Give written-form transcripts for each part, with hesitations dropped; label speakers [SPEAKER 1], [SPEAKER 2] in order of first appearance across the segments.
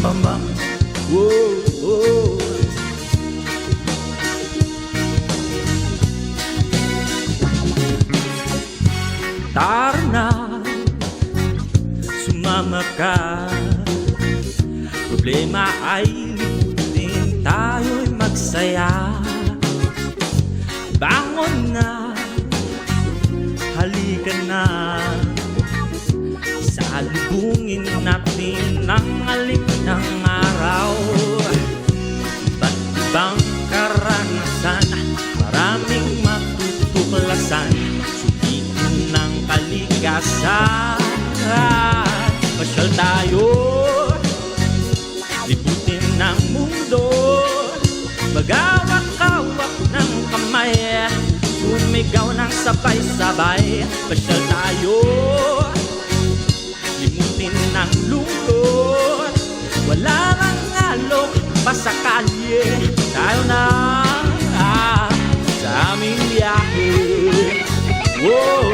[SPEAKER 1] bam. Whoa, whoa. Tara na, sumama ka. Problema ay limutin, tayo'y magsaya. Bangon na, halika na. Salubungin natin ang alip ng araw. Iba't ibang karanasan, maraming matutuklasan. Subitin ng kalikasan. Pasyal tayo, libutin ng mundo. Magawak-awak ng kamay, sumigaw ng sabay-sabay. Pasyal tayo, limutin ng lungkot. Wala nang alok pa sa kalye. Tayo na sa aming biyahe. Whoa,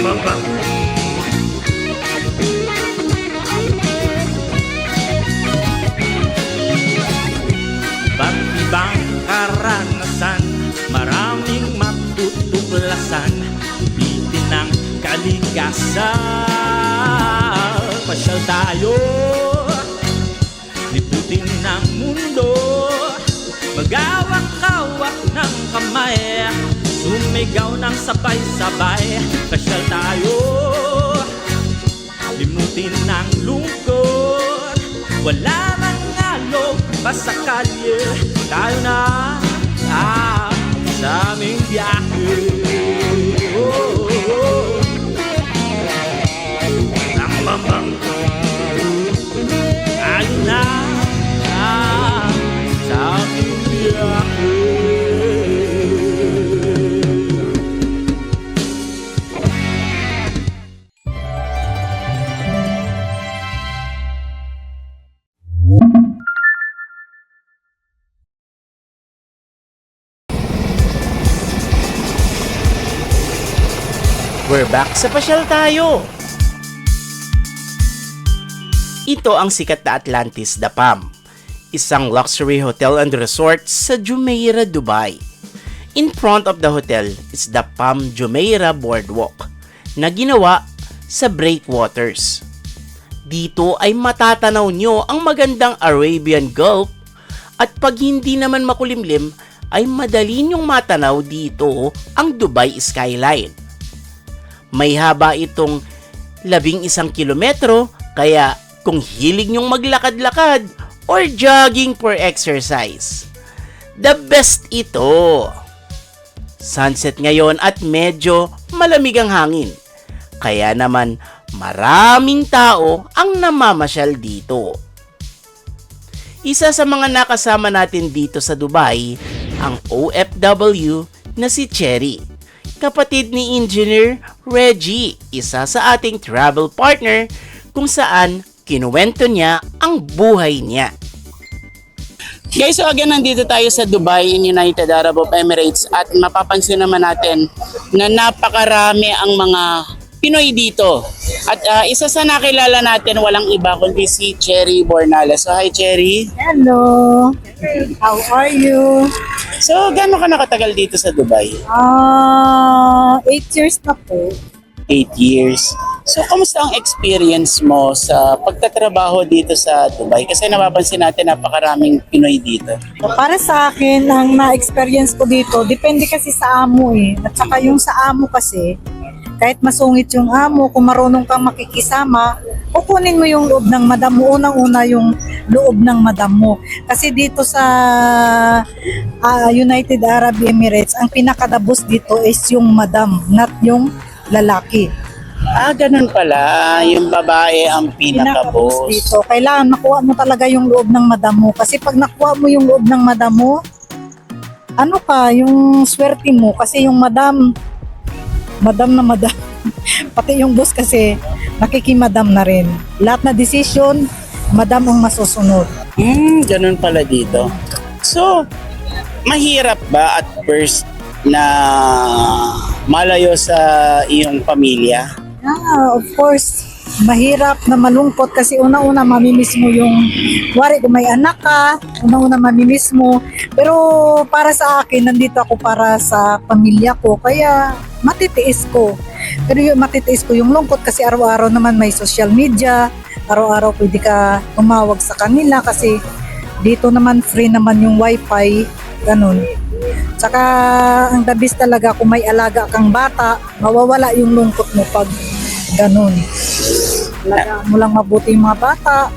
[SPEAKER 1] bam. Ba't ibang karanasan, maraming matutuklasan. Bitin ng kalikasan. Pasyal tayo, libutin ng mundo. Magawak-awak ng kamay, sumigaw ng sabay-sabay. Pasyal tayo, limutin ng lungkot. Wala nang alok pa sa kalye. Tayo na sa aming biyahe. Oh, oh. Bam. Tayo na sa aming biyahe.
[SPEAKER 2] We're back sa Pasyal Tayo! Ito ang sikat na Atlantis The Palm, isang luxury hotel and resort sa Jumeirah, Dubai. In front of the hotel is the Palm Jumeirah Boardwalk na ginawa sa breakwaters. Dito ay matatanaw nyo ang magandang Arabian Gulf at pag hindi naman makulimlim ay madali nyong matanaw dito ang Dubai skyline. May haba itong 11 kilometro, kaya kung hilig nyong maglakad-lakad or jogging for exercise, the best ito. Sunset ngayon at medyo malamig ang hangin, kaya naman maraming tao ang namamasyal dito. Isa sa mga nakasama natin dito sa Dubai, ang OFW na si Cherry, kapatid ni Engineer Reggie, isa sa ating travel partner, kung saan kinuwento niya ang buhay niya. Guys, so again, nandito tayo sa Dubai in United Arab Emirates at mapapansin naman natin na napakarami ang mga Pinoy dito. At isa sa nakilala natin, walang iba kundi si Cherry Bornales. So hi Cherry.
[SPEAKER 3] Hello. How are you?
[SPEAKER 2] So gaano ka nakatagal dito sa Dubai?
[SPEAKER 3] 8 years na po.
[SPEAKER 2] 8 years. So kamusta ang experience mo sa pagtatrabaho dito sa Dubai? Kasi napapansin natin napakaraming Pinoy dito.
[SPEAKER 3] Para sa akin, ang na-experience ko dito, depende kasi sa amo eh. At saka yung sa amo kasi, kahit masungit yung amo, kung marunong kang makikisama, kukunin mo yung loob ng madam mo. Unang-una yung loob ng madam mo. Kasi dito sa United Arab Emirates, ang pinakadabos dito is yung madam, not yung lalaki.
[SPEAKER 2] Ganun pala. Yung babae ang pinaka-boss.
[SPEAKER 3] Dito. Kailangan makuha mo talaga yung loob ng madam mo. Kasi pag nakuha mo yung loob ng madam mo, ano ka, yung swerte mo. Kasi yung madam na madam. Pati yung boss kasi nakikimadam na rin. Lahat na decision, madam ang masusunod.
[SPEAKER 2] Ganun pala dito. So, mahirap ba at first na malayo sa iyong pamilya?
[SPEAKER 3] Of course, mahirap na malungkot kasi una-una mamimiss mo yung, wari kung may anak ka, una-una mamimiss mo. Pero para sa akin, nandito ako para sa pamilya ko, kaya matitiis ko. Pero yung matitiis ko yung lungkot kasi araw-araw naman may social media, araw-araw pwede ka tumawag sa kanila kasi dito naman free naman yung wifi, ganun. Tsaka ang the best talaga kung may alaga kang bata, mawawala yung lungkot mo pag ganun. Alagaan mo lang mabuti yung mga bata,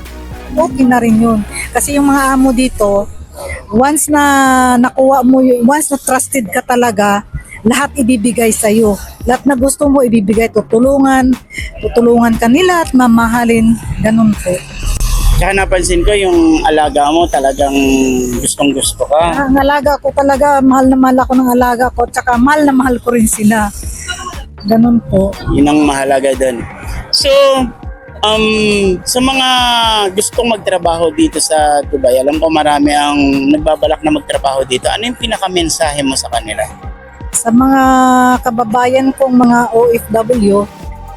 [SPEAKER 3] okay na rin yun. Kasi yung mga amo dito, once na nakuha mo, once na trusted ka talaga, lahat ibibigay sa'yo. Lahat na gusto mo ibibigay, tutulungan ka nila at mamahalin, ganun po.
[SPEAKER 2] Tsaka napansin ko yung alaga mo talagang gustong gusto ka.
[SPEAKER 3] Ang alaga ko talaga, mahal na mahal ako ng alaga ko, tsaka mahal na mahal ko rin sila. Ganun po.
[SPEAKER 2] Yun ang mahalaga doon. So, sa mga gustong magtrabaho dito sa Dubai, alam ko marami ang nagbabalak na magtrabaho dito. Ano yung pinaka-mensahe mo sa kanila?
[SPEAKER 3] Sa mga kababayan kong mga OFW,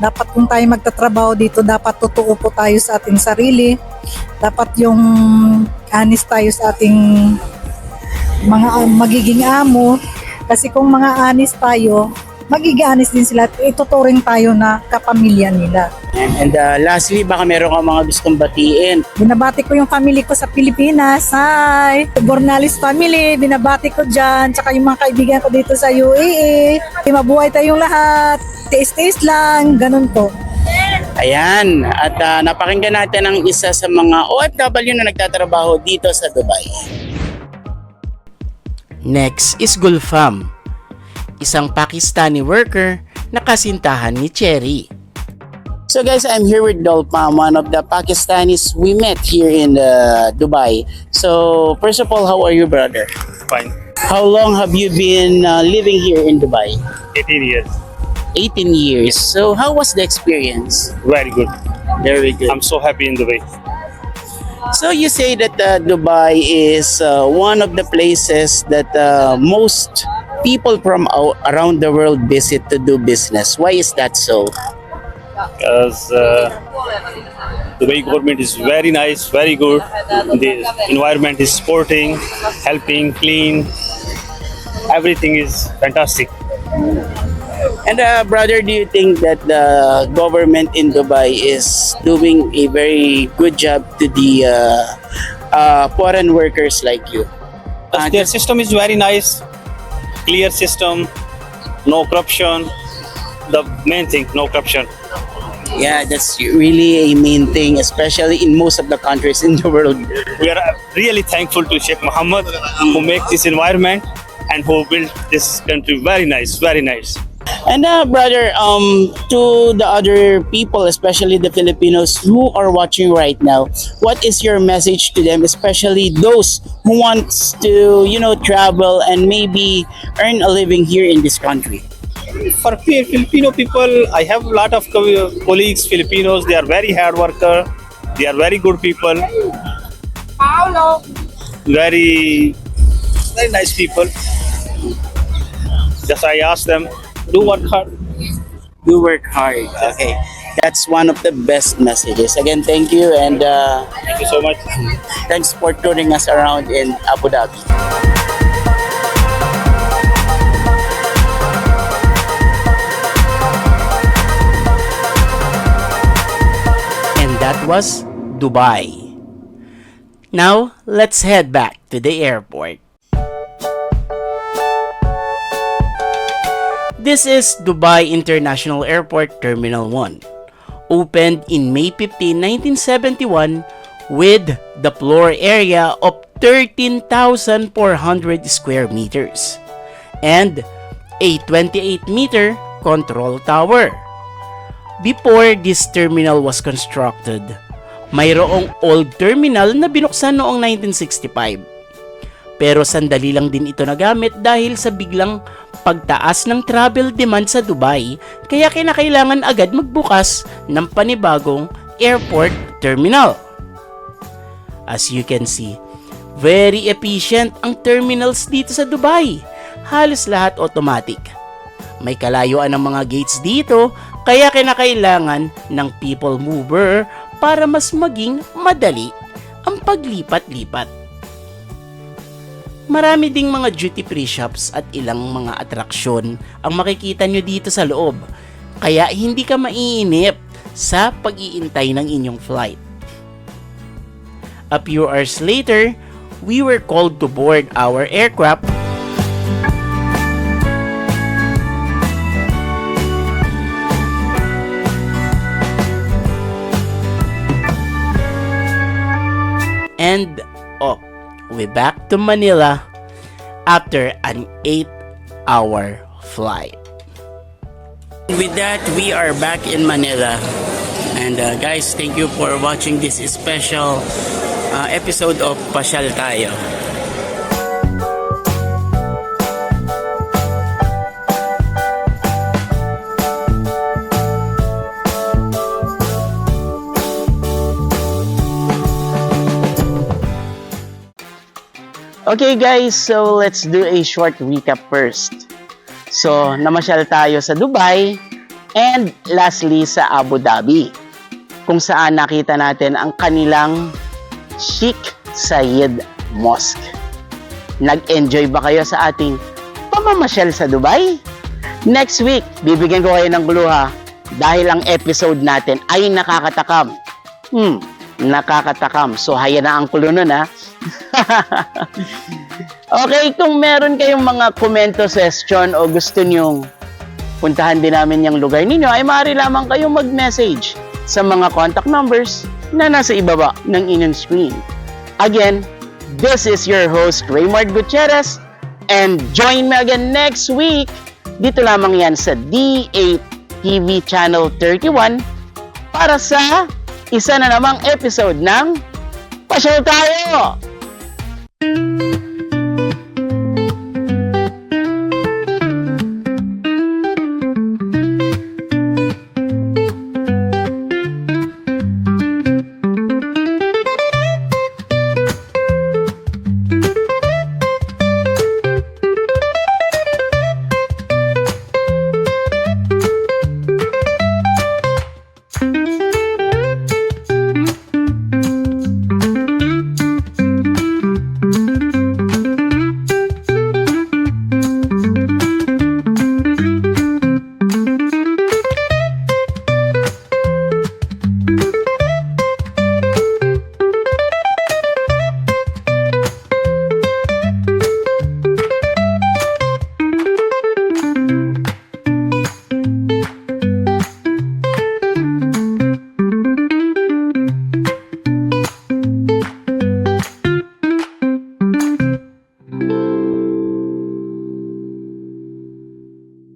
[SPEAKER 3] dapat kung tayo magtatrabaho dito, dapat totoo po tayo sa ating sarili. Dapat yung honest tayo sa ating mga magiging amo. Kasi kung mga honest tayo, magiging honest din sila at ituturing tayo na kapamilya nila.
[SPEAKER 2] And lastly, baka meron ka mga gustong batiin.
[SPEAKER 3] Binabati ko yung family ko sa Pilipinas. Hi! Bornalis family, binabati ko dyan. Tsaka yung mga kaibigan ko dito sa UAE. Mabuhay tayong lahat. Tiis-tiis lang. Ganun po.
[SPEAKER 2] Ayan, at napakinggan natin ang isa sa mga OFW na nagtatrabaho dito sa Dubai. Next is Gulfam, isang Pakistani worker na kasintahan ni Cherry. So guys, I'm here with Dolpam, one of the Pakistanis we met here in Dubai. So first of all, how are you, brother?
[SPEAKER 4] Fine.
[SPEAKER 2] How long have you been living here in Dubai?
[SPEAKER 4] 18 years.
[SPEAKER 2] 18 years. So how was the experience?
[SPEAKER 4] Very good.
[SPEAKER 2] Very good.
[SPEAKER 4] I'm so happy in Dubai.
[SPEAKER 2] So you say that Dubai is one of the places that most people from around the world visit to do business. Why is that so?
[SPEAKER 4] Because Dubai government is very nice, very good. The environment is sporting, helping, clean. Everything is fantastic.
[SPEAKER 2] And brother, do you think that the government in Dubai is doing a very good job to the foreign workers like you?
[SPEAKER 4] Their system is very nice, clear system, no corruption. The main thing, no corruption.
[SPEAKER 2] Yeah, that's really a main thing, especially in most of the countries in the world.
[SPEAKER 4] We are really thankful to Sheikh Mohammed who make this environment and who built this country very nice, very nice.
[SPEAKER 2] And brother, to the other people, especially the Filipinos who are watching right now, what is your message to them, especially those who wants to, travel and maybe earn a living here in this country?
[SPEAKER 4] For Filipino people, I have a lot of colleagues, Filipinos. They are very hard worker. They are very good people. Very, very nice people. Just I ask them, do work hard.
[SPEAKER 2] Do work hard. Okay. That's one of the best messages. Again, thank you, and
[SPEAKER 4] Thank you so much.
[SPEAKER 2] thanks for touring us around in Abu Dhabi. And that was Dubai. Now, let's head back to the airport. This is Dubai International Airport Terminal 1, opened in May 15, 1971 with the floor area of 13,400 square meters and a 28-meter control tower. Before this terminal was constructed, mayroong old terminal na binuksan noong 1965. Pero sandali lang din ito nagamit dahil sa biglang pagtaas ng travel demand sa Dubai, kaya kinakailangan agad magbukas ng panibagong airport terminal. As you can see, very efficient ang terminals dito sa Dubai. Halos lahat automatic. May kalayuan ng mga gates dito Kaya kinakailangan ng people mover para mas maging madali ang paglipat-lipat. Marami ding mga duty free shops at ilang mga atraksyon ang makikita nyo dito sa loob. Kaya hindi ka maiinip sa pag-iintay ng inyong flight. A few hours later, we were called to board our aircraft. And we're back to Manila after an 8-hour flight. With that, we are back in Manila. And guys, thank you for watching this special episode of Pasyal Tayo. Okay guys, so let's do a short recap first. So, namasyal tayo sa Dubai and lastly sa Abu Dhabi, kung saan nakita natin ang kanilang Sheikh Zayed Mosque. Nag-enjoy ba kayo sa ating pamamasyal sa Dubai? Next week, bibigyan ko kayo ng clue ha, dahil ang episode natin ay nakakatakam. Nakakatakam. So, haya na ang clue nun ha. Okay, kung meron kayong mga komento, session o gusto nyong puntahan din namin yung lugar ninyo, ay maaari lamang kayong mag-message sa mga contact numbers na nasa ibaba ng inyong screen. Again, this is your host Raymond Gutierrez, and join me again next week. Dito lamang yan sa D8 TV Channel 31 para sa isa na namang episode ng Pasyal Tayo!